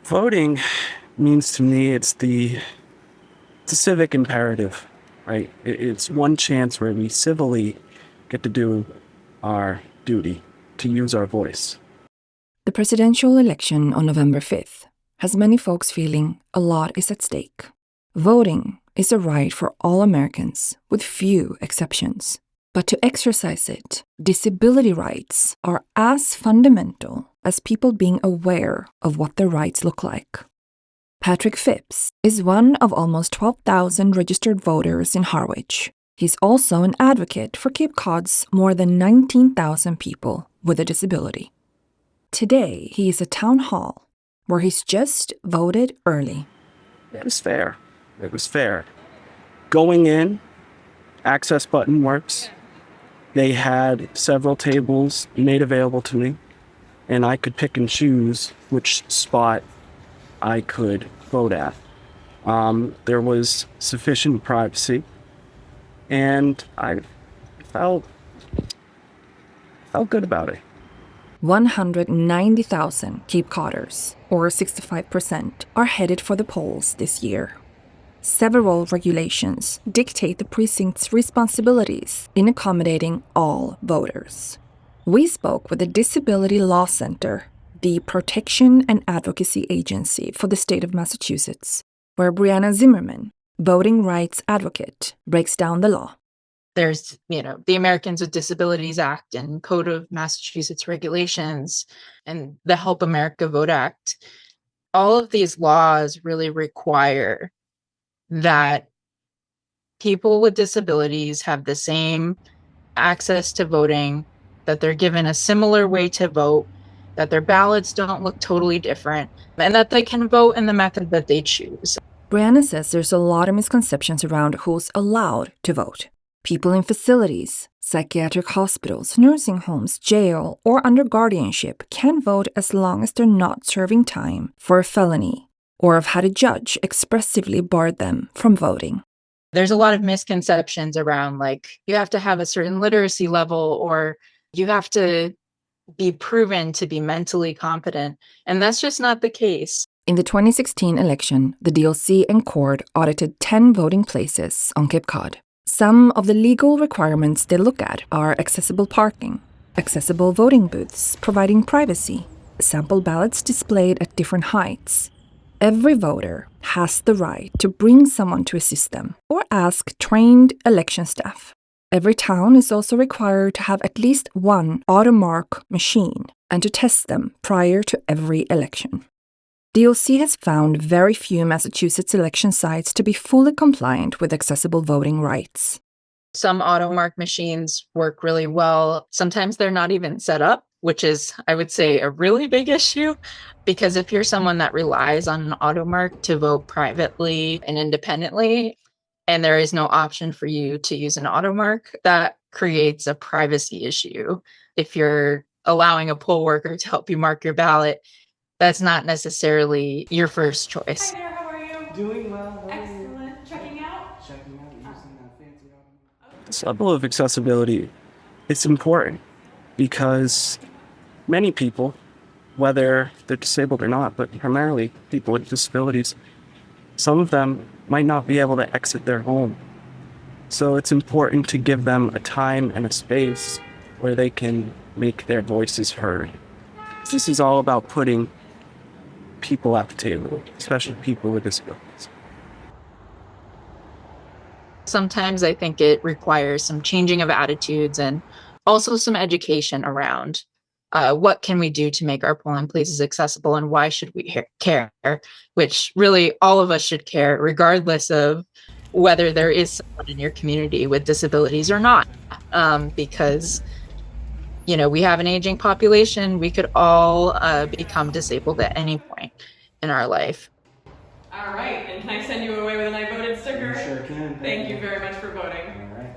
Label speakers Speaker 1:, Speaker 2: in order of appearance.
Speaker 1: Voting means to me it's a civic imperative, right? It's one chance where we civilly get to do our duty, to use our voice.
Speaker 2: The presidential election on November 5th has many folks feeling a lot is at stake. Voting is a right for all Americans, with few exceptions. But to exercise it, disability rights are as fundamental as people being aware of what their rights look like. Patrick Phipps is one of almost 12,000 registered voters in Harwich. He's also an advocate for Cape Cod's more than 19,000 people with a disability. Today, he is at town hall, where he's just voted early.
Speaker 1: It was fair. It was fair. Going in, access button works. They had several tables made available to me, and I could pick and choose which spot I could vote at. There was sufficient privacy, and I felt good about it.
Speaker 2: 190,000 Cape Codders, or 65%, are headed for the polls this year. Several regulations dictate the precinct's responsibilities in accommodating all voters. We spoke with the Disability Law Center, the protection and advocacy agency for the state of Massachusetts, where Brianna Zimmerman, voting rights advocate, breaks down the law.
Speaker 3: There's, the Americans with Disabilities Act and Code of Massachusetts Regulations and the Help America Vote Act. All of these laws really require that people with disabilities have the same access to voting, that they're given a similar way to vote, that their ballots don't look totally different, and that they can vote in the method that they choose.
Speaker 2: Brianna says there's a lot of misconceptions around who's allowed to vote. People in facilities, psychiatric hospitals, nursing homes, jail, or under guardianship can vote as long as they're not serving time for a felony or have had a judge expressively barred them from voting.
Speaker 3: There's a lot of misconceptions around, you have to have a certain literacy level or you have to be proven to be mentally competent. And that's just not the case.
Speaker 2: In the 2016 election, the DLC and court audited 10 voting places on Cape Cod. Some of the legal requirements they look at are accessible parking, accessible voting booths providing privacy, sample ballots displayed at different heights. Every voter has the right to bring someone to assist them or ask trained election staff. Every town is also required to have at least one AutoMark machine and to test them prior to every election. DOC has found very few Massachusetts election sites to be fully compliant with accessible voting rights.
Speaker 3: Some AutoMark machines work really well. Sometimes they're not even set up, which is, I would say, a really big issue. Because if you're someone that relies on an AutoMark to vote privately and independently, and there is no option for you to use an AutoMark, that creates a privacy issue. If you're allowing a poll worker to help you mark your ballot, that's not necessarily your first choice.
Speaker 4: Hi there, how are you?
Speaker 5: Doing well.
Speaker 4: Excellent. Checking out?
Speaker 5: Checking out using that fancy automatic.
Speaker 1: This level of accessibility is important because many people, whether they're disabled or not, but primarily people with disabilities, some of them might not be able to exit their home. So it's important to give them a time and a space where they can make their voices heard. This is all about putting people at the table, especially people with disabilities.
Speaker 3: Sometimes I think it requires some changing of attitudes and also some education around what can we do to make our polling places accessible and why should we care, which really all of us should care regardless of whether there is someone in your community with disabilities or not, because we have an aging population. We could all become disabled at any point in our life.
Speaker 4: All right, and can I send you away with an I voted sticker?
Speaker 5: You sure can.
Speaker 4: Thank you very much for voting.
Speaker 5: All right.